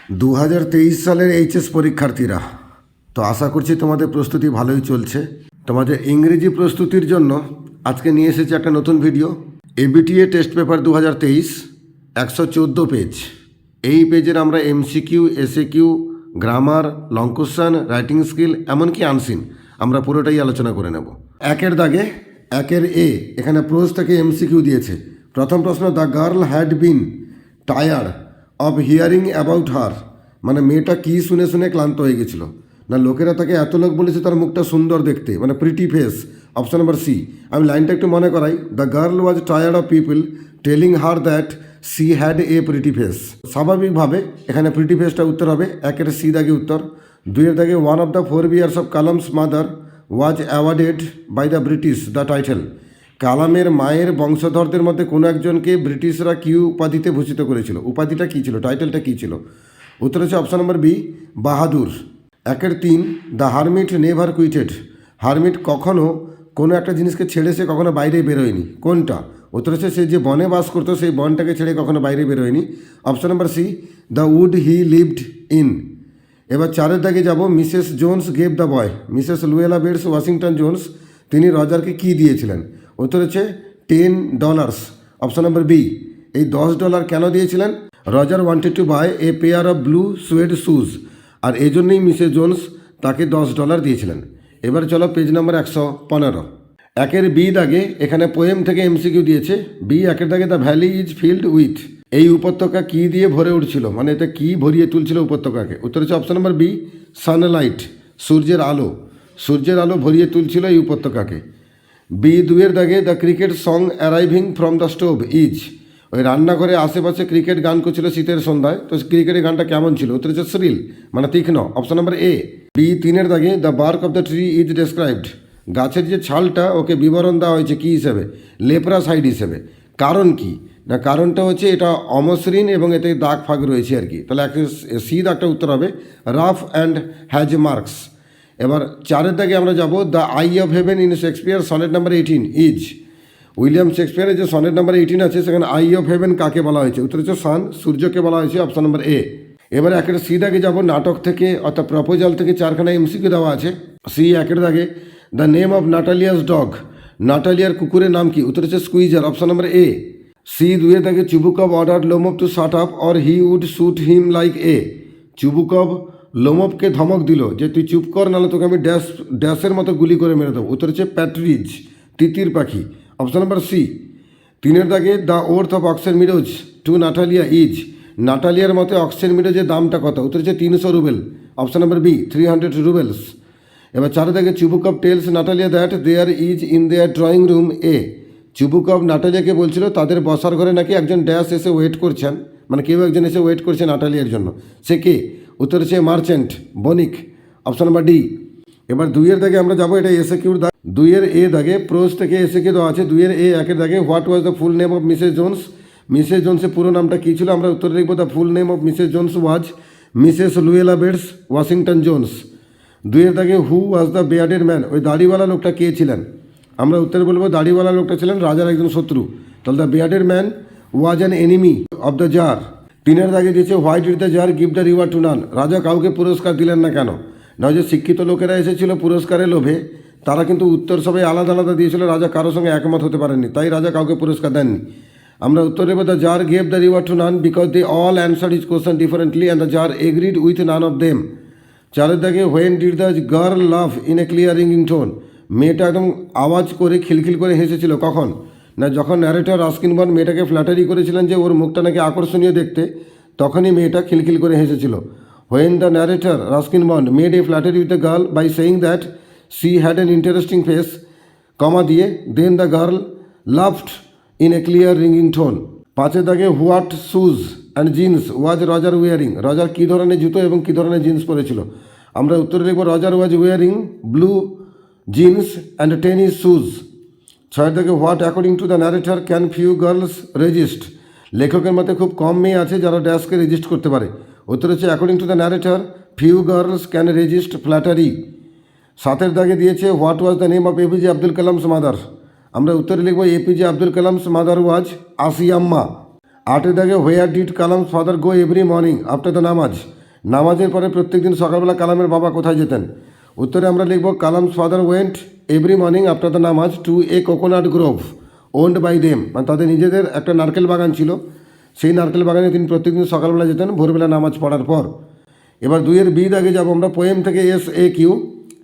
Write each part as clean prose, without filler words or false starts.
সালের এইচএস পরীক্ষার্থীরা, তো আশা করছি তোমাদের প্রস্তুতি ভালোই চলছে। তোমাদের ইংরেজি প্রস্তুতির জন্য আজকে নিয়ে এসেছি একটা নতুন video. ABTA test paper 2023, 114 page. এই পেজের আমরা MCQ, SAQ, grammar, long question, writing skill, এমনকি আনসিন আমরা পুরোটাই আলোচনা করে নেব। একের দাগে একের এ, এখানে প্রোজ থেকে এমসিকিউ দিয়েছে। প্রথম প্রশ্ন, the girl had been tired of hearing about her, মানে মেয়েটা কী শুনে শুনে ক্লান্ত হয়ে গেছিল। না লোকেরা তাকে এত লোক বলেছে তার মুখটা সুন্দর দেখতে, মানে pretty face. Option number C. আমি লাইনটা একটু মনে করাই, the girl was tired of people telling her that she had a pretty face. স্বাভাবিকভাবে এখানে প্রিটি ফেসটা উত্তর হবে, একের সি দাগে উত্তর। দুইয়ের দাগে one of the 4 years of Kalam's mother was awarded by the British the title. কালামের মায়ের বংশধরদের মধ্যে কোনো একজনকে ব্রিটিশরা কি উপাধিতে ভূষিত করেছিল? উপাধিটা কী ছিল, টাইটেলটা কী ছিল? উত্তর হচ্ছে অপশান নম্বর বি, বাহাদুর। একের 3, দ্য হারমিট নেভার কুইটেড। হারমিট কখনও কোনো একটা জিনিসকে ছেড়ে সে কখনো বাইরে বেরোয়নি। কোনটা? উত্তর হচ্ছে সে যে বনে বাস করতো সেই বনটাকে ছেড়ে কখনো বাইরে বেরোয়নি। Option number C, the wood he lived in. এবার 4-এর দাগে যাব, Mrs Jones gave the boy. Mrs Luella Bates Washington Jones তিনি রজারকে কী দিয়েছিলেন? উত্তর হচ্ছে $10। Option number B. এই $10 কেন দিয়েছিলেন? Roger wanted to buy a pair of blue suede shoes, আর এই জন্যই মিসেস জোন্স তাকে $10 দিয়েছিলেন। এবার চলো পেজ নম্বর 115। একের বি দাগে এখানে পোয়েম থেকে এমসিকিউ দিয়েছে। বি একের দাগে, the valley is filled with. এই উপত্যকা কী দিয়ে ভরে উঠছিল, মানে এটা কী ভরিয়ে তুলছিল উপত্যকাকে? উত্তর হচ্ছে অপশান নম্বর বি, সানলাইট, সূর্যের আলো। সূর্যের আলো ভরিয়ে তুলছিল এই উপত্যকাকে। বি 2-এর দাগে, the cricket song arriving from the stove is. ওই রান্নাঘরে আশেপাশে ক্রিকেট গান করছিল শীতের সন্ধ্যায়, তো ক্রিকেটের গানটা কেমন ছিল? উত্তর হচ্ছে শ্রিল, মানে তীক্ষ্ণ। অপশান নম্বর এ। বি 3-এর দাগে, the bark of the tree is described. গাছের যে ছালটা ওকে বিবরণ দেওয়া হয়েছে কী হিসেবে? লেপ্রাসাইড হিসেবে। কারণ কি না, কারণটা হচ্ছে এটা অমসৃণ এবং এতে দাগ ফাগ রয়েছে আর কি। তাহলে সি দাগটা উত্তর হবে, রাফ অ্যান্ড হ্যাজ মার্কস। এবার 4-এর দাগে আমরা যাব, the eye of heaven in Shakespeare sonnet number 18 is. William শেক্সপিয়ারের যে সনেট নাম্বার 18 আছে সেখানে আই অফ হেভেন কাকে বলা হয়েছে? উত্তর হচ্ছে সান, সূর্যকে বলা হয়েছে। অপশান নম্বর এ। এবারে একের সি দাগে যাব, নাটক থেকে অর্থাৎ প্রপোজাল থেকে 4খানা এমসিকিউ দেওয়া আছে। সি একের দাগে, the name of Natalia's dog. নাটালিয়ার কুকুরের নাম কি? উত্তর হচ্ছে squeezer. Option number A. C 2-এর দাগে, Chubukov order Lomov to shut up or he would shoot him like a. চুবুকভ লোমভকে ধমক দিল যে তুই চুপ কর, নাহলে তোকে আমি ড্যাশের মতো গুলি করে মেরে দেবো। উত্তর হচ্ছে প্যাট্রিজ, তিতির পাখি। Option number C. 3-এর দাগে, the worth of Oxen Meadows to Natalia is. নাটালিয়ার মতে অক্সেন মিডোজের দামটা কত? উত্তর হচ্ছে 300 rouble. Option number B, 300 roubles. এবার 4-এর দাগে, Chubukov tells Natalia that there is in their drawing room a. চুবুকভ নাটালিয়াকে বলছিল তাদের বসার ঘরে নাকি একজন ড্যাশ এসে ওয়েট করছেন, মানে কেউ একজন এসে ওয়েট করছে নাটালিয়ার জন্য। সে কে? উত্তর হচ্ছে মার্চেন্ট, বণিক। Option number D. এবার 2-এর দাগে আমরা যাবো, এটা এসএকিউর দাগ। 2-এর এ দাগে প্রোজ থেকে এসএকিউ দেওয়া আছে। 2-এর এ একের দাগে, what was the full name of Mrs Jones. Mrs জোন্সের পুরো নামটা কী ছিল? আমরা উত্তরে লিখব, the full name of Mrs Jones was Mrs Luella Bates Washington Jones. 2-এর দাগে, who was the bearded man. ওই দাড়িওয়ালা লোকটা কে ছিলেন? আমরা উত্তরে বলবো, দাড়িওয়ালা লোকটা ছিলেন রাজার একজন শত্রু। তাহলে the bearded man was an enemy of the tsar. 3-এর দাগে দিয়েছে, why did the tsar give the reward to none. রাজা কাউকে পুরস্কার দিলেন না কেন? না, যে শিক্ষিত লোকেরা এসেছিল পুরস্কারের লোভে, তারা কিন্তু উত্তর সবাই আলাদা আলাদা দিয়েছিল, রাজা কারোর সঙ্গে একমত হতে পারেননি, তাই রাজা কাউকে পুরস্কার দেননি। আমরা উত্তর দেবো, the tsar gave the reward to none because they all answered his question differently and the tsar agreed with none of them. 4-এর দাগে, when did the girl laugh in a clear রিংিং টোন। মেয়েটা একদম আওয়াজ করে খিলখিল করে হেসেছিল কখন? না, যখন ন্যারেটর রাস্কিন বন্ড মেয়েটাকে ফ্ল্যাটারি করেছিলেন যে ওর মুখটা নাকি আকর্ষণীয় দেখতে, তখনই মেয়েটা খিলখিল করে হেসেছিল। When the narrator Ruskin Bond made a flattery with the girl by saying that she had an interesting face, comma দিয়ে, then the girl laughed in a clear রিংিং টোন। 5-এর দাগে, what shoes and jeans was Roger wearing. রজার কী ধরনের জুতো এবং কী ধরনের জিন্স পরেছিল? আমরা উত্তরে লিখব, Roger was wearing blue jeans and tennis shoes. 6-এর দাগে, what according to the narrator can few girls resist. লেখকের মতে খুব কম মেয়ে আছে যারা ড্যাশকে রেজিস্ট করতে পারে। উত্তর হচ্ছে, according to the narrator few girls can resist flattery. 7-এর দাগে দিয়েছে, what was the name of APJ Abdul Kalam's mother. আমরা উত্তরে লিখব, এপিজে আব্দুল কালামস মাদার ওয়াজ আসিয়াম্মা। 8-এর দাগে, where did Kalam's father go every morning after the namaz. নামাজের পরে প্রত্যেকদিন সকালবেলা কালামের বাবা কোথায় যেতেন? উত্তরে আমরা লিখব Kalam's father went every morning after the namaz to a coconut grove owned by them, মানে তাদের নিজেদের একটা নারকেল বাগান ছিল, সেই নারকেল বাগানে তিনি প্রত্যেকদিন সকালবেলা যেতেন ভোরবেলা নামাজ পড়ার পর। এবার 2-এর বি দাগে যাবো আমরা, পোয়েম থেকে SAQ।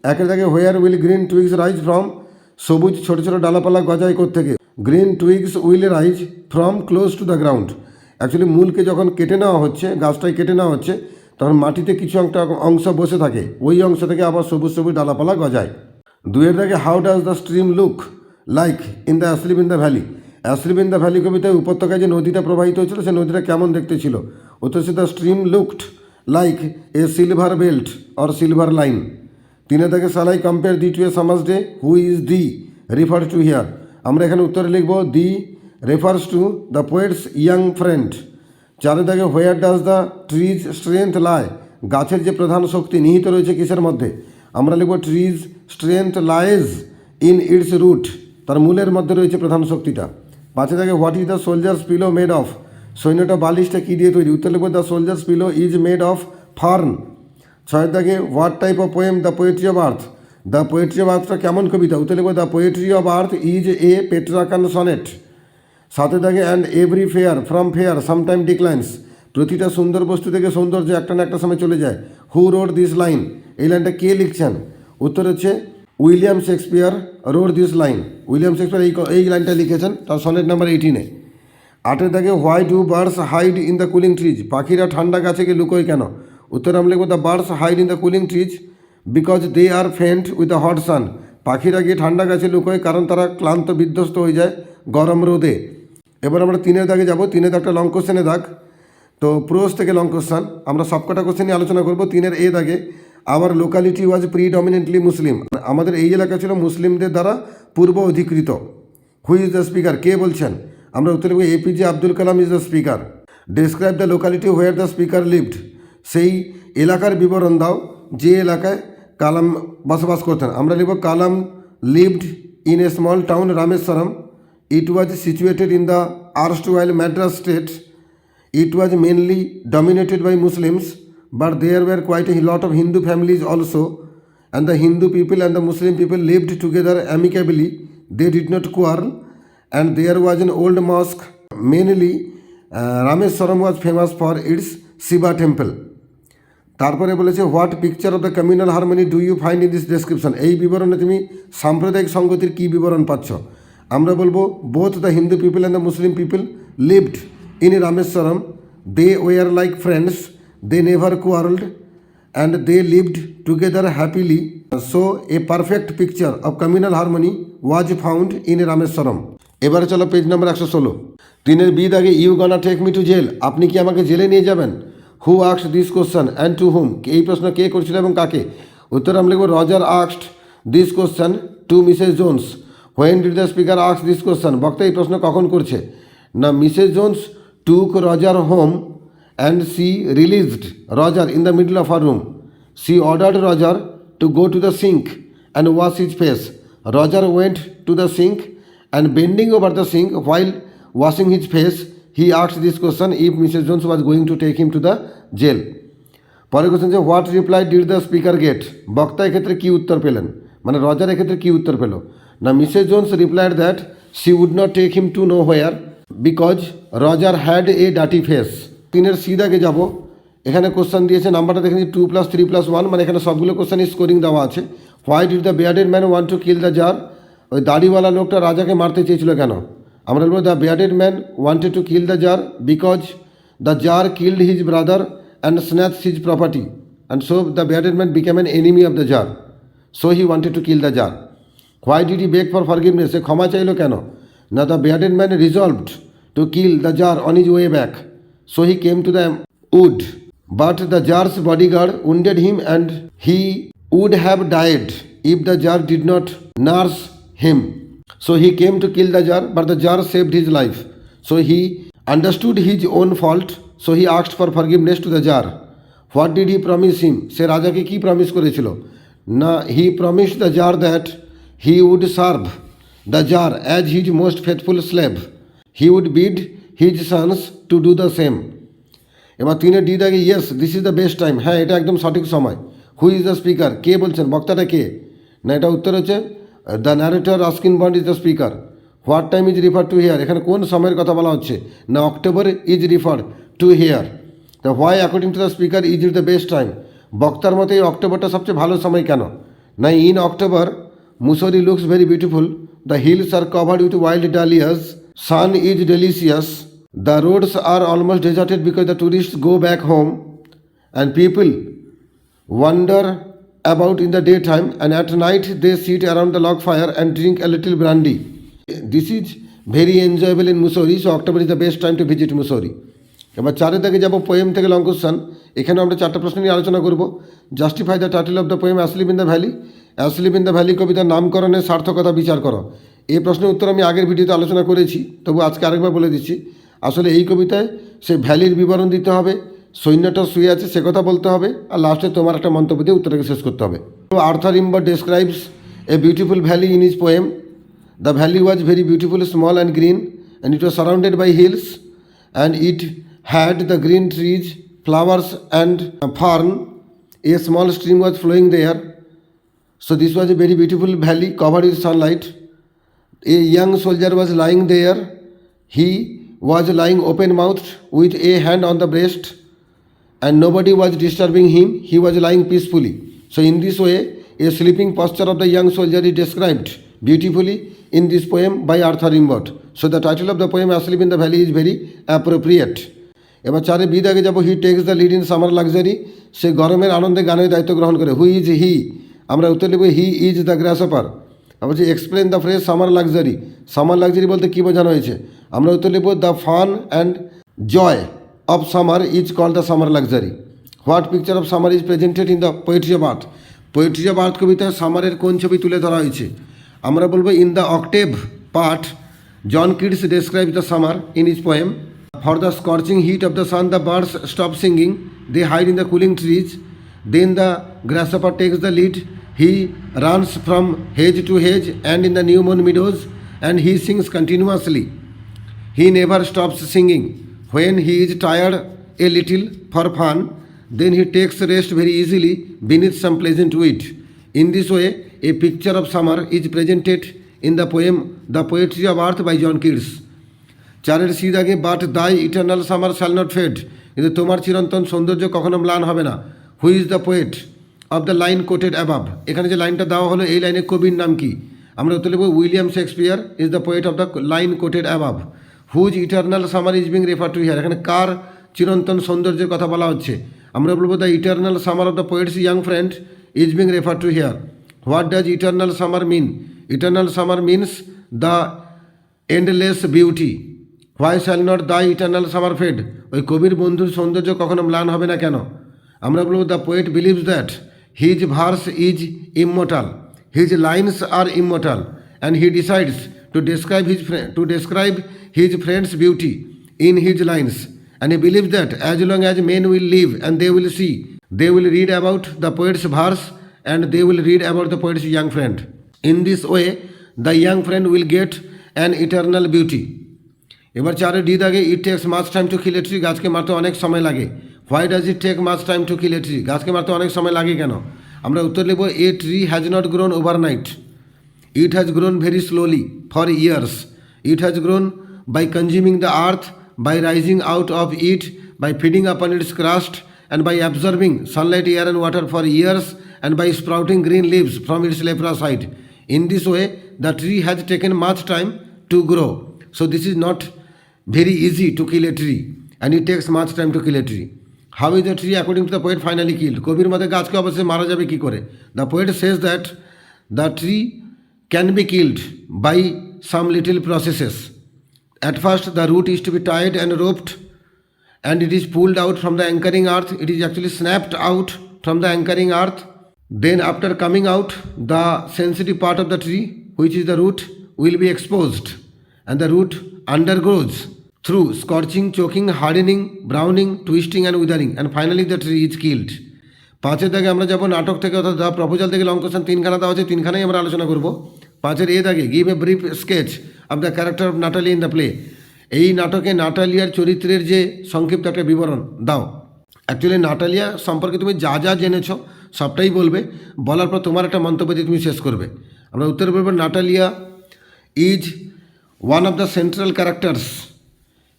1-এর দাগে where will green twigs rise from, সবুজ ছোটো ছোটো ডালাপালা গজায় থেকে। Green twigs will rise from close to the ground. Actually মূলকে যখন কেটে নেওয়া হচ্ছে, গাছটাই কেটে নেওয়া হচ্ছে, তখন মাটিতে কিছু একটা অংশ বসে থাকে, ওই অংশ থেকে আবার সবুজ সবুজ ডালাপালা গজায়। 2-এর দাগে how does the stream look like in the asleep in the valley. Asleep in the valley কবিতায় উপত্যকায় যে নদীটা প্রবাহিত হচ্ছিল, সেই নদীটা কেমন দেখতে ছিল? উত্তর হচ্ছে the stream looked like a silver belt or silver line. 3-এর দাগে shall I compare thee to a summer's day, who is thee refer to here. আমরা এখানে উত্তরে লিখব thee refers to the poet's young friend. 4-এর দাগে where does the tree's strength lie. গাছের যে প্রধান শক্তি নিহিত রয়েছে কিসের মধ্যে? আমরা লিখব tree's strength lies in its root, তার মূলের মধ্যে রয়েছে প্রধান শক্তিটা। 5-এর দাগে what is the soldier's pillow made of. সৈন্যটা বালিশটা কী দিয়ে তৈরি? উত্তর লিখব the soldier's pillow is made of fern. 6-এর দাগে what type of poem the poetry of earth. The poetry of আর্থটা কেমন কবিতা? উত্তর লিখব the poetry of earth is a Petrarchan sonnet. 7-এর দাগে and every fair from fair sometime declines. প্রতিটা সুন্দর বস্তু থেকে সৌন্দর্য একটা না একটা সময় চলে যায়। হু রোড দিস লাইন, এই লাইনটা কে লিখছেন? উত্তর হচ্ছে William Shakespeare wrote this line. William Shakespeare এই লাইনটা লিখেছেন, তার সনেট নাম্বার 18-এ। 8-এর দাগে why do birds hide in the cooling trees. পাখিরা ঠান্ডা গাছে গিয়ে লুকোয় কেন? উত্তর আমরা লিখব the birds hide in the cooling trees because they are faint with the hot sun. পাখিরা গিয়ে ঠান্ডা গাছে লুকোয় কারণ তারা ক্লান্ত বিধ্বস্ত হয়ে যায় গরম রোদে। এবার আমরা 3-এর দাগে যাব। 3-এর দাগটা লং কোশ্চেনের দাগ, তো প্রোজ থেকে লং কোশ্চেন। আমরা সবকটা কোশ্চেন নিয়ে আলোচনা করব। 3-এর এ দাগে আওয়ার লোকালিটি ওয়াজ প্রিডমিনেন্টলি মুসলিম। আমাদের এই এলাকা ছিল মুসলিমদের দ্বারা পূর্ব অধিকৃত। হু ইজ দ্য স্পিকার, কে বলছেন? আমরা উত্তর লিখব APJ Abdul Kalam is the speaker. Describe the locality where the speaker lived. সেই এলাকার বিবরণ দাও যে এলাকায় কালাম বসবাস করতেন। আমরা লিখব Kalam lived in a small town Rameswaram. It was situated in the erstwhile Madras state. It was mainly dominated by Muslims, but there were quite a lot of Hindu families also, and the Hindu people and the Muslim people lived together amicably. They did not quarrel, and there was an old mosque. Mainly, Rameswaram was famous for its Shiva temple. তারপরে বলেছে what picture of the communal harmony do you find in this description. এই বিবরণে তুমি সাম্প্রদায়িক সংগতির কী বিবরণ পাচ্ছ? আমরা বলবো both the Hindu people and the Muslim people lived in Rameswaram. They were like friends, they never quarreled, and they lived together happily. So a perfect picture of communal harmony was found in Rameswaram. এবারে চলো page number 116। 3-এর B দাগে you gonna take me to jail. আপনি কি আমাকে জেলে নিয়ে যাবেন? Who asked this question and to whom. এই প্রশ্ন কে করছিল এবং কাকে? উত্তর আমরা লিখব Roger asked this question to Mrs Jones. When did the speaker ask this question. বক্তা এই প্রশ্ন কখন করছে? না, Mrs Jones took Roger home and she released Roger in the middle of her room. She ordered Roger to go to the sink and wash his face. Roger went to the sink and bending over the sink while washing his face, he asked this question if Mrs. Jones was going to take him to the jail. পরের question যে what reply did the speaker gate. বক্তা এক্ষেত্রে কী উত্তর পেলেন, মানে Roger এক্ষেত্রে কী উত্তর পেল? না, Mrs Jones replied that she would not take him to nowhere because Roger had a dirty face. 3-এর সি দাগে যাব। এখানে কোশ্চেন দিয়েছে, নাম্বারটা দেখে নিচ্ছি 2 + 3 + 1, মানে এখানে সবগুলো কোশ্চেনই স্কোরিং দেওয়া আছে। Why did the bearded man want to kill the tsar. ওই দাড়িওয়ালা লোকটা রাজাকে মারতে চেয়েছিল কেন? আমরা বলবো the bearded man wanted to kill the tsar because the tsar killed his brother and snatch his property and so the bearded man became an enemy of the tsar, so he wanted to kill the tsar. Why did he beg for forgiveness. সে ক্ষমা চাইলো কেন? না, the bearded man resolved to kill the jar on his way back, so he came to the wood, but the jar's bodyguard wounded him and he would have died if the jar did not nurse him. So he came to kill the jar, but the jar saved his life. So he understood his own fault, so he asked for forgiveness to the jar. What did he promise him? সে রাজাকে কি promise করেছিল? না, he promised the jar that he would serve the jar as his most faithful slave. He would bid his sons to do the same. এবার 3 D দাগে yes this is the best time, হ্যাঁ এটা একদম সঠিক সময়। Who is the speaker, কে বলছেন, বক্তাটা কে? না, এটা উত্তর হচ্ছে the narrator Ruskin Bond is the speaker. What time is refer to here, এখানে কোন সময়ের কথা বলা হচ্ছে? না, October is refer to here. তো why according to the speaker is it the best time, বক্তার মতে এই অক্টোবরটা সবচেয়ে ভালো সময় কেন? না, in October Mussoorie looks very beautiful, the hills are covered with wild dahlias, sun is delicious, the roads are almost deserted because the tourists go back home, and people wander about in the daytime, and at night they sit around the log fire and drink a little brandy. This is very enjoyable in Mussoorie, so October is the best time to visit Mussoorie. এবার 4 দাগে যাব poem থেকে long question. এখানে আমরা 4টা প্রশ্ন নিয়ে আলোচনা করব। Justify the title of the poem asleep in the valley, asleep in the valley কবিতার নামকরণের সার্থকতা বিচার করো। এই প্রশ্নের উত্তর আমি আগের ভিডিওতে আলোচনা করেছি, তবু আজকে আরেকবার বলে দিচ্ছি। আসলে এই কবিতায় সে ভ্যালির বিবরণ দিতে হবে, সৈন্যটা শুয়ে আছে সে কথা বলতে হবে, আর লাস্টে তোমার একটা মন্তব্য দিয়ে উত্তরটাকে শেষ করতে হবে। Arthur Rimbaud describes a beautiful valley in his poem. The valley was very beautiful, small and green, and it was surrounded by hills, and it had the green trees, flowers and fern. A small stream was flowing there. So this was a very beautiful valley covered with sunlight. A young soldier was lying there. He was lying open-mouthed with a hand on the breast, and nobody was disturbing him. He was lying peacefully. So in this way, a sleeping posture of the young soldier is described beautifully in this poem by Arthur Rimbaud. So the title of the poem Asleep in the Valley is very appropriate. এবার 4 B দাগে যাব, he takes the lead in summer luxury, সে গরমের আনন্দে গানের দায়িত্ব গ্রহণ করে। হু ইজ হি, আমরা উত্তর লিখব হি ইজ দ্য গ্রাসহপার। আবার যে explain the phrase summer luxury, summer luxury বলতে কী বোঝানো হয়েছে? আমরা উত্তর লিখব the fun and joy of summer is called the summer luxury. What picture of summer is presented in the poetry of earth, poetry of earth কবিতায় সামারের কোন ছবি তুলে ধরা হয়েছে? আমরা বলবো in the octave part John Keats describes the summer in his poem. For the scorching heat of the sun, the birds stop singing. They hide in the cooling trees. Then the grasshopper takes the lead. He runs from hedge to hedge and in the new moon meadows, and he sings continuously. He never stops singing. When he is tired a little for fun, then he takes rest very easily beneath some pleasant weed. In this way, a picture of summer is presented in the poem The Poetry of Earth by John Keats. 4 C দাগে, but thy eternal summer shall not fade, কিন্তু তোমার চিরন্তন সৌন্দর্য কখনো ম্লান হবে না। Who is the poet of the line quoted above, এখানে যে লাইনটা দেওয়া হলো এই লাইনের কবির নাম কি? আমরা উত্তর লিখব William Shakespeare is the poet of the line quoted above. Whose eternal summer is being refer to here, এখানে কার চিরন্তন সৌন্দর্যের কথা বলা হচ্ছে? আমরা বলবো the eternal summer of the poet's young friend is being refer to here. What does eternal summer mean? Eternal summer means the endless beauty. Why shall not thy eternal summer fade? ওই কবির বন্ধুর সৌন্দর্য কখনো ম্লান হবে না কেন? আমরা বলবো the poet believes that his verse is immortal, his lines are immortal, and he decides to describe his friend's beauty in his lines, and he believes that as long as men will live and they will see, they will read about the poet's verse and they will read about the poet's young friend. In this way, the young friend will get an eternal beauty. এবার 4 D দাগে, it takes much time to kill a tree, গাছকে মারতে অনেক সময় লাগে। Why does it take much time to kill a tree, গাছকে মারতে অনেক সময় লাগে কেন? আমরা উত্তর লিখব a tree has not grown overnight, it has grown very slowly for years, it has grown by consuming the earth, by rising out of it, by feeding upon its crust, and by absorbing sunlight, air and water for years, and by sprouting green leaves from its leprous side. In this way, the tree has taken much time to grow. So this is not very easy to kill a tree, and it takes much time to kill a tree. How is the tree according to the poet finally killed? কবির মতে গাছকে অবশ্যই মারা যাবে কি করে? The poet says that the tree can be killed by some little processes. At first, the root is to be tied and roped, and it is pulled out from the anchoring earth. It is actually snapped out from the anchoring earth. Then after coming out, the sensitive part of the tree, which is the root, will be exposed, and the root undergoes through scorching, choking, hardening, browning, twisting and withering, and finally the tree is killed. 5 দাগে আমরা যাব নাটক থেকে, অর্থাৎ the proposal থেকে long question 3খানা দেওয়া আছে, 3খানাই আমরা আলোচনা করব। 5 এ দাগে, give a brief sketch of the character of Natalie in the play. এই নাটকে নাটালিয়ার চরিত্রের যে সংক্ষিপ্ত একটা বিবরণ দাও। অ্যাকচুয়ালি নাটালিয়া সম্পর্কে তুমি যা যা জেনেছো সবটাই বলবে, বলার পর তোমার একটা মন্তব্য দিয়ে তুমি শেষ করবে। আমরা উত্তরে বলবো Natalia is one of the central characters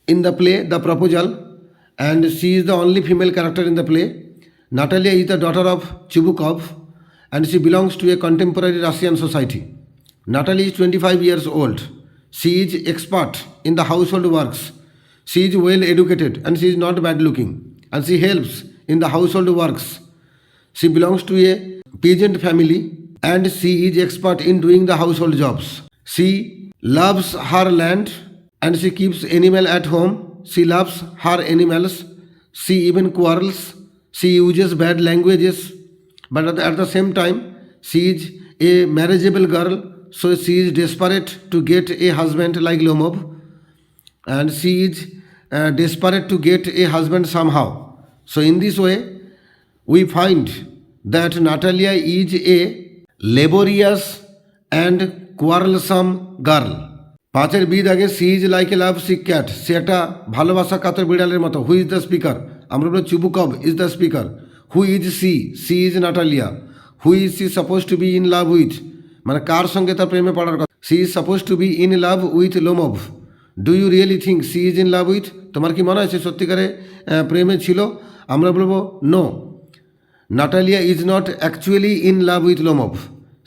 in the play The Proposal, and she is the only female character in the play. Natalia is the daughter of Chubukov and she belongs to a contemporary Russian society. Natalia is 25 years old. She is expert in the household works. She is well educated and she is not bad looking, and she helps in the household works. She belongs to a peasant family and she is expert in doing the household jobs. She loves her land and she keeps animal at home. She loves her animals. She even quarrels. She uses bad languages, but at the same time she is a marriageable girl, so she is desperate to get a husband like Lomov, and she is desperate to get a husband somehow. So in this way we find that Natalia is a laborious and quarrelsome girl. পাঁচের B দাগে she is like a love sick cat, সে একটা ভালোবাসা কাতর বিড়ালের মতো। হু is the speaker, আমরা বলবো Chubukov is the speaker. Who is she is Natalia. Who is she suppose to be in love with, মানে কার সঙ্গে তার প্রেমে পড়ার কথা। She is suppose to be in love with Lomov. Do you really think she is in love with, তোমার কি মনে হয় সে সত্যিকারে প্রেমে ছিল? আমরা বলবো no, Natalia is not actually in love with Lomov.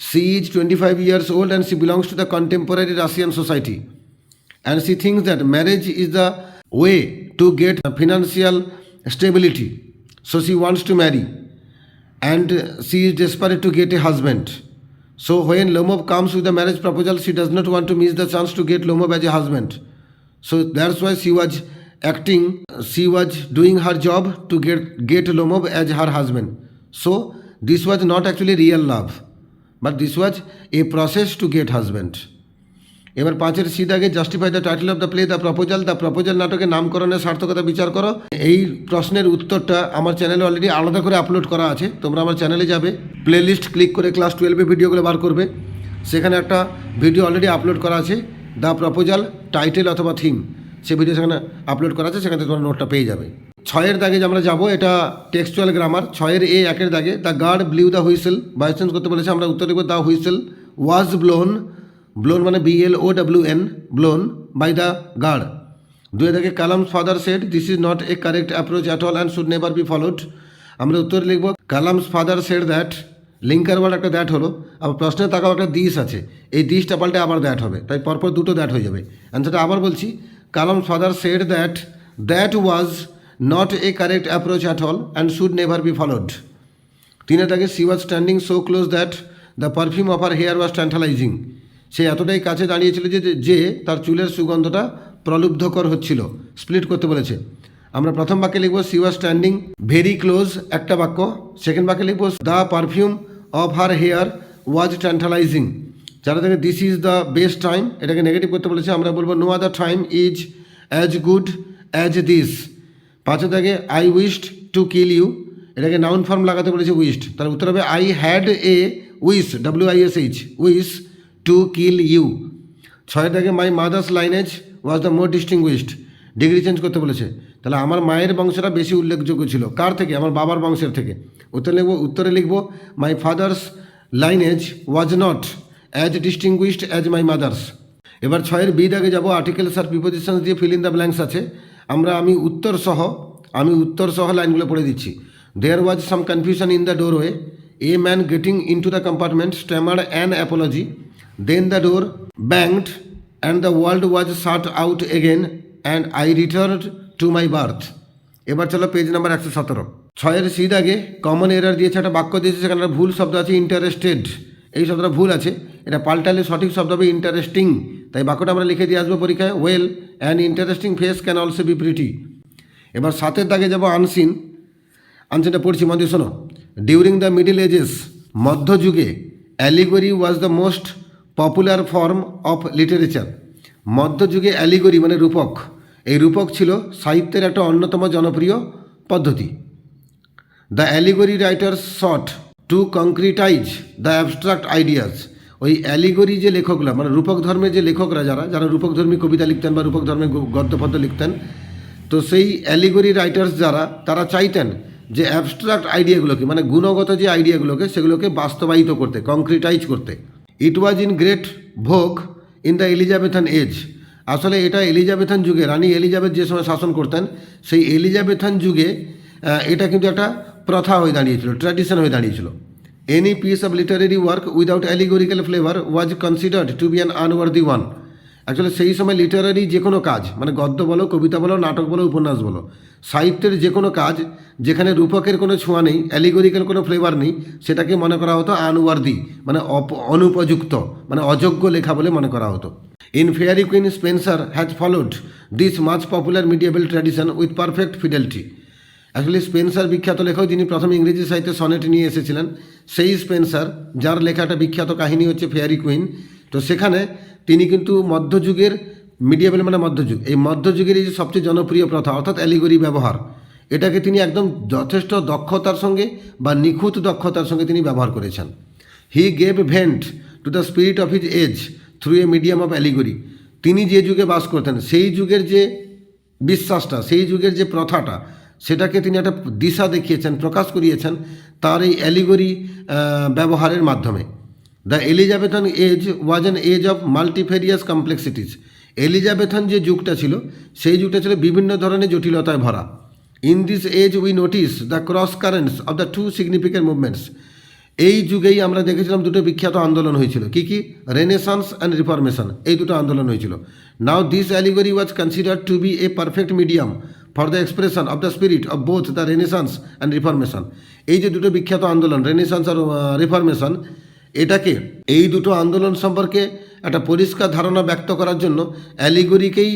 She is 25 years old and she belongs to the contemporary Russian society. And she thinks that marriage is the way to get financial stability. So she wants to marry. And she is desperate to get a husband. So when Lomov comes with the marriage proposal, she does not want to miss the chance to get Lomov as a husband. So that's why she was doing her job to get Lomov as her husband. So this was not actually real love, but this was a process to get husband. এবার পাঁচের C দাগে justify the title of the play the proposal. The proposal নাটকের নামকরণের সার্থকতা বিচার করো। এই প্রশ্নের উত্তরটা আমার চ্যানেলে অলরেডি আলাদা করে আপলোড করা আছে। তোমরা আমার চ্যানেলে যাবে, প্লে লিস্ট ক্লিক করে ক্লাস 12 ভিডিওগুলো বার করবে, সেখানে একটা ভিডিও অলরেডি আপলোড করা আছে দ্য প্রপোজাল টাইটেল অথবা থিম, সে ভিডিও সেখানে আপলোড করা আছে, সেখানে তোমরা নোটটা পেয়ে যাবে। ছয়ের দাগে যে আমরা যাবো, এটা টেক্সচুয়াল গ্রামার। ছয়ের এ একের দাগে the guard blew the whistle, by chance করতে বলেছে, আমরা উত্তর দেবো the whistle was blown. Blown মানে BLOWN, blown by the guard. দুই দাগে Kalam's father said this is not a correct approach at all and should never be followed. আমরা উত্তরে লিখবো Kalam's father said that, linker word একটা দ্যাট হলো, আবার প্রশ্নের তাকাও একটা দিস আছে, এই দিসটা পাল্টে আবার দ্যাট হবে, তাই পরপর দুটো দ্যাট হয়ে যাবে। অ্যান্সারটা আবার বলছি, Kalam's father said that was not a correct approach at all and should never be followed. তিনের দাগে she was standing so close that the perfume of her hair was tantalizing. সে এতটাই কাছে দাঁড়িয়েছিল যে তার চুলের সুগন্ধটা প্রলুব্ধকর হচ্ছিল। স্প্লিট করতে বলেছে। আমরা প্রথম বাক্যে লিখব she was standing very close, একটা বাক্য। সেকেন্ড বাক্যে লিখব the perfume of her hair was tantalizing। চার দাগে this is the best time, এটাকে নেগেটিভ করতে বলেছে, আমরা বলবো no other time is as good as this। পাঁচের দাগে I wished to kill you, এটাকে নাউন ফর্ম লাগাতে বলেছে উইশড, তার উত্তর হবে I had a wish, WISH, wish to kill you. ছয়ের দাগে my mother's lineage was the more distinguished, degree change করতে বলেছে, তাহলে আমার মায়ের বংশটা বেশি উল্লেখযোগ্য ছিল, কার থেকে? আমার বাবার বংশের থেকে। উত্তরে লিখব my father's lineage was not as distinguished as my mother's. এবার ছয়ের বি দাগে যাব, আর্টিকেলস আর প্রিপোজিশনস দিয়ে ফিল ইন দ্য ব্ল্যাঙ্কস আছে। আমি উত্তর সহ লাইনগুলো পড়ে দিচ্ছি। There was some confusion in the doorway, a man getting in to the compartment stammered an apology, then the door banged and the world was shut out again and I returned to my berth. এবার চলো page number 117। ছয়ের C দাগে common error দিয়েছে, একটা বাক্য দিয়েছে, সেখানে ভুল শব্দ আছে ইন্টারেস্টেড, এই শব্দটা ভুল আছে, এটা পাল্টালে সঠিক শব্দ হবে ইন্টারেস্টিং, তাই বাক্যটা আমরা লিখে দিয়ে আসবো পরীক্ষায়, well an interesting face can also be pretty. এবার সাতের দাগে যাবো আনসিনটা পড়ছি, মধ্যে শোনো। ডিউরিং দ্য মিডল এজেস, মধ্যযুগে, allegory was the most popular form of literature. মধ্যযুগে অ্যালিগরি মানে রূপক, এই রূপক ছিল সাহিত্যের একটা অন্যতম জনপ্রিয় পদ্ধতি। The allegory writers sought to concretize the abstract ideas, ওই অ্যালিগরি যে লেখকরা মানে রূপক ধর্মের যে লেখকরা যারা রূপকধর্মী কবিতা লিখতেন বা রূপক ধর্মের গদ্যপদ্য লিখতেন, তো সেই অ্যালিগরি রাইটার্স যারা তারা চাইতেন যে অ্যাবস্ট্রাক্ট আইডিয়াগুলোকে মানে গুণগত যে আইডিয়াগুলোকে সেগুলোকে বাস্তবায়িত করতে, কংক্রিটাইজ করতে। ইট ওয়াজ ইন গ্রেট ভোগ ইন দ্য এলিজাবেথান এজ। আসলে এটা এলিজাবেথান যুগে, রানী এলিজাবেথ যে সময় শাসন করতেন সেই এলিজাবেথান যুগে এটা কিন্তু একটা প্রথা হয়ে দাঁড়িয়েছিল, ট্র্যাডিশন হয়ে দাঁড়িয়েছিল। Any piece of literary work without allegorical flavour was considered to be an unworthy one. Actually সেই সময় লিটারারি যে কোনো কাজ মানে গদ্য বলো, কবিতা বলো, নাটক বলো, উপন্যাস বলো, সাহিত্যের যে কোনো কাজ যেখানে রূপকের কোনো ছোঁয়া নেই, অ্যালিগোরিক্যাল কোনো ফ্লেভার নেই, সেটাকে মনে করা হতো আনওয়ার্দি মানে অনুপযুক্ত মানে অযোগ্য লেখা বলে মনে করা হতো। In fairy Queene Spencer has followed this much popular medieval tradition with perfect fidelity. Actually Spencer বিখ্যাত লেখক, যিনি প্রথম ইংরেজি সাহিত্যে সনেট নিয়ে এসেছিলেন, সেই স্পেন্সার যার লেখাটা বিখ্যাত কাহিনী হচ্ছে ফেয়ারি কুইন। তো সেখানে তিনি কিন্তু মধ্যযুগের মিডিয়েবল মানে মধ্যযুগ, এই মধ্যযুগের এই যে সবচেয়ে জনপ্রিয় প্রথা অর্থাৎ অ্যালিগরি ব্যবহার, এটাকে তিনি একদম যথেষ্ট দক্ষতার সঙ্গে বা নিখুঁত দক্ষতার সঙ্গে তিনি ব্যবহার করেছেন। He gave vent to the spirit of his age through a medium of allegory. তিনি যে যুগে বাস করতেন সেই যুগের যে বিশ্বাসটা, সেই যুগের যে প্রথাটা, সেটাকে তিনি একটা দিশা দেখিয়েছেন, প্রকাশ করিয়েছেন তার এই অ্যালিগরি ব্যবহারের মাধ্যমে। The Elizabethan age was an age of multifarious complexities. Elizabethan যে যুগটা ছিল সেই যুগটা ছিল বিভিন্ন ধরনের জটিলতায় ভরা। In this age we notice the cross currents of the two significant movements. এই যুগেই আমরা দেখেছিলাম দুটো বিখ্যাত আন্দোলন হয়েছিল, কি কি? রেনেসান্স অ্যান্ড রিফরমেশন, এই দুটো আন্দোলন হয়েছিল। Now this allegory was considered to be a perfect medium for the expression of the spirit of both the Renaissance and Reformation. এই যে দুটো বিখ্যাত আন্দোলন রেনেসান্স আর রিফরমেশন, এটাকে এই দুটো আন্দোলন সম্পর্কে একটা পরিষ্কার ধারণা ব্যক্ত করার জন্য অ্যালিগরিকেই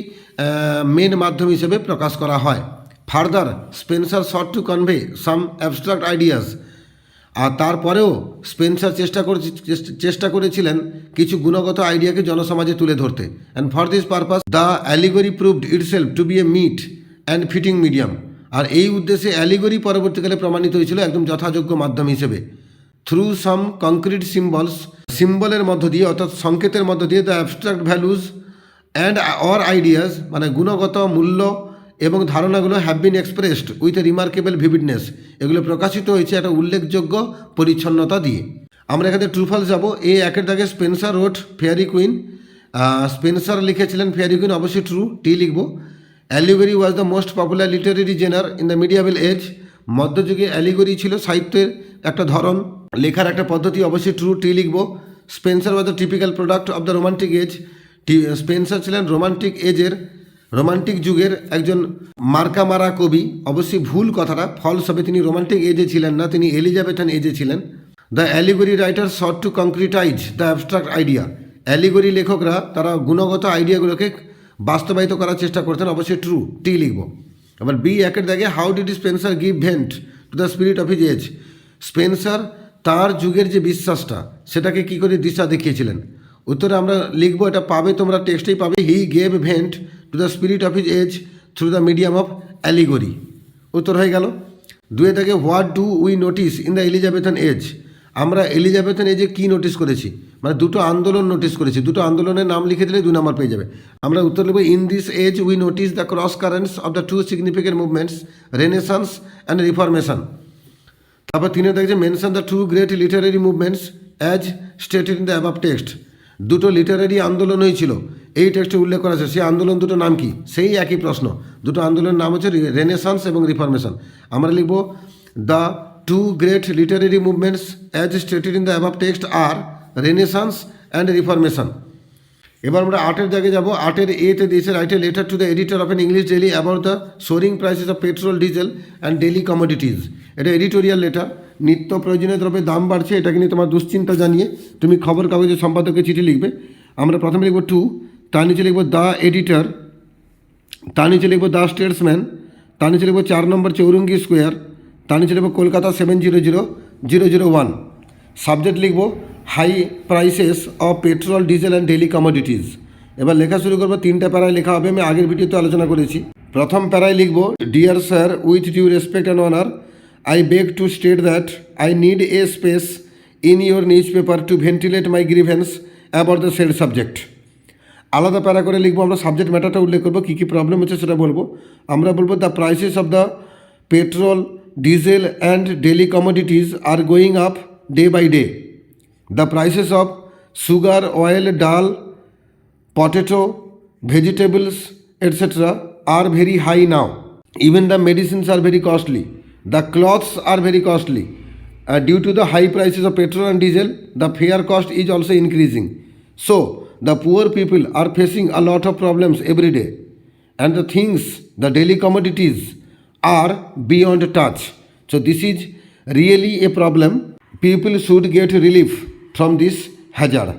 মেন মাধ্যম হিসেবে প্রকাশ করা হয়। Further Spenser sought to convey some abstract ideas. আর তারপরেও স্পেন্সার চেষ্টা করেছিলেন কিছু গুণগত আইডিয়াকে জনসমাজে তুলে ধরতে। And for this purpose the allegory proved itself to be a meet and fitting medium. আর এই উদ্দেশ্যে অ্যালিগরি পরবর্তীকালে প্রমাণিত হয়েছিল একদম যথাযোগ্য মাধ্যম হিসেবে। থ্রু সাম কংক্রিট সিম্বলের মধ্য দিয়ে অর্থাৎ সংকেতের মধ্য দিয়ে the abstract values and or ideas মানে গুণগত মূল্য এবং ধারণাগুলো have been expressed with a remarkable ভিভিডনেস। এগুলো প্রকাশিত হয়েছে একটা উল্লেখযোগ্য পরিচ্ছন্নতা দিয়ে। আমরা এখানে ট্রুফল যাব। এই একের দাগে Spenser wrote Faerie Queene, Spenser লিখেছিলেন ফেয়ারি কুইন, অবশ্যই ট্রু, টি লিখব। Allegory was the most popular literary genre in the medieval age. মধ্যযুগে অ্যালিগরি ছিল সাহিত্যের একটা ধরন, লেখার একটা পদ্ধতি, অবশ্যই ট্রু, টি লিখব। Spenser was the typical product of the romantic age. Spenser ছিলেন রোমান্টিক যুগের একজন মার্কা মারা কবি, অবশ্যই ভুল কথাটা, ফলস হবে, তিনি রোমান্টিক এজে ছিলেন না, তিনি এলিজাবেথান এজে ছিলেন। The allegory writer sought to concretize the abstract idea. Allegory লেখকরা তারা গুণগত আইডিয়াগুলোকে বাস্তবায়িত করার চেষ্টা করতেন, অবশ্যই ট্রু, টি লিখব। আবার বি একের দাগে how did Spenser give vent to the spirit of his age. Spenser তার যুগের যে বিশ্বাসটা সেটাকে কী করে দিশা দেখিয়েছিলেন। উত্তরে আমরা লিখবো, এটা পাবে তোমরা টেক্সটেই পাবে, he gave vent to the spirit of his age through the medium of allegory. উত্তর হয়ে গেল। দুয়ে থেকে what do we notice in the Elizabethan age. আমরা এলিজাবেথান এজে কী নোটিস করেছি, মানে দুটো আন্দোলন নোটিস করেছি, দুটো আন্দোলনের নাম লিখে দিলে 2 নম্বর পেয়ে যাবে। আমরা উত্তর লিখব, in this age we notice the cross currents of the two significant movements Renaissance and Reformation. তারপর 3 দেখছে mention the two great literary movements as stated in the above text. দুটো লিটারেরি আন্দোলন হয়েছিল, এই টেক্সটে উল্লেখ করা আছে। সেই আন্দোলন দুটো নাম কি? সেই একই প্রশ্ন, দুটো আন্দোলনের নাম হচ্ছে রেনেসান্স এবং রিফরমেশন। আমরা লিখব, the two great literary movements as stated in the above text আর রেনেসান্স অ্যান্ড রিফরমেশন। এবার আমরা 8 জায়গায় যাব। 8 এতে দিয়েছে, write a letter to the editor of an English daily about the soaring prices of petrol, diesel and daily commodities. এটা editorial letter, নিত্য প্রয়োজনীয় দ্রব্যের দাম বাড়ছে, এটাকে নিয়ে তোমার দুশ্চিন্তা জানিয়ে তুমি খবর কাগজের সম্পাদককে চিঠি লিখবে। আমরা প্রথমে লিখব টু, তার নিচে লিখব দ্য এডিটর, তার নিচে লিখব দ্য স্টেটসম্যান, তার নিচে লিখব 4 নম্বর চৌরঙ্গি স্কোয়ার, তার নিচে লিখব কলকাতা 700001। সাবজেক্ট লিখব high prices of petrol, diesel and daily commodities. এবার লেখা শুরু করবো, 3টা প্যারায় লেখা হবে, আমি আগের ভিডিওতে আলোচনা করেছি। প্রথম প্যারায় লিখব, dear sir, with due respect and honour, I beg to state that I need a space in your newspaper to ventilate my grievance about the said subject. আলাদা প্যারা করে লিখবো, আমরা সাবজেক্ট ম্যাটারটা উল্লেখ করবো, কী কী প্রবলেম হচ্ছে সেটা বলবো। আমরা বলবো the prices of the petrol, diesel and daily commodities are going up day by day. The prices of sugar, oil, dal, potato, vegetables, etc. are very high now. Even the medicines are very costly. The clothes are very costly. Due to the high prices of petrol and diesel, the fare cost is also increasing. So, the poor people are facing a lot of problems every day. And the things, the daily commodities are beyond touch. So, this is really a problem. People should get relief from this hazard.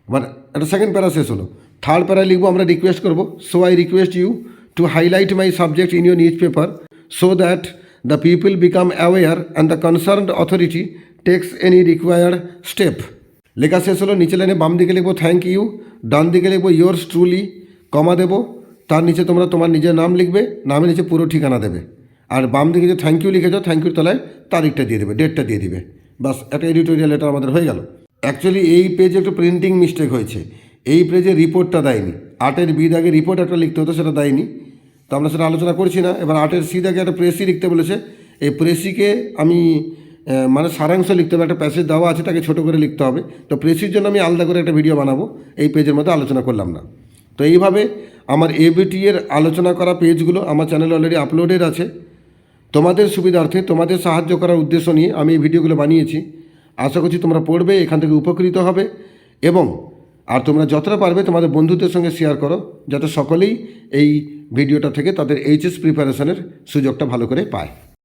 But at the second para শেষ হলো। Third প্যারা লিখবো, আমরা request করবো, so I request you to highlight my subject in your newspaper so that the people become aware and the concerned authority takes any required step. লেখা শেষ হলো। নিচে লাইনে বাম দিকে লিখবো থ্যাংক ইউ, ডান দিকে লিখবো ইয়োর্স ট্রুলি, কমা দেবো, তার নিচে তোমরা তোমার নিজের নাম লিখবে, নামের নিচে পুরো ঠিকানা দেবে। আর বাম দিকে যে থ্যাংক ইউ লিখেছো, থ্যাংক ইউর তলায় তারিখটা দিয়ে দেবে, ডেটটা দিয়ে দিবে। বাস, একটা এডিটোরিয়াল লেটার আমাদের হয়ে গেল। অ্যাকচুয়ালি এই পেজে একটু প্রিন্টিং মিস্টেক হয়েছে, এই পেজে রিপোর্টটা দেয়নি। 8-এর বি দাগে রিপোর্ট একটা লিখতে হতো, সেটা দেয়নি, তো আমরা সেটা আলোচনা করছি না। এবার 8-এর সি দাগে একটা প্রেসি লিখতে বলেছে। এই প্রেসিকে আমি মানে সারাংশ লিখতে হবে, একটা প্যাসেজ দেওয়া আছে, তাকে ছোটো করে লিখতে হবে। তো প্রেসির জন্য আমি আলাদা করে একটা ভিডিও বানাবো, এই পেজের মধ্যে আলোচনা করলাম না। তো এইভাবে আমার এবিটি এর আলোচনা করা পেজগুলো আমার চ্যানেলে অলরেডি আপলোডেড আছে। তোমাদের সুবিধার্থে, তোমাদের সাহায্য করার উদ্দেশ্য নিয়ে আমি এই ভিডিওগুলো বানিয়েছি। আশা করছি তোমরা পড়বে, এখান থেকে উপকৃত হবে, এবং আর তোমরা যতটা পারবে তোমাদের বন্ধুদের সঙ্গে শেয়ার করো, যাতে সকলেই এই ভিডিওটা থেকে তাদের এইচএস প্রিপারেশনের সুযোগটা ভালো করে পায়।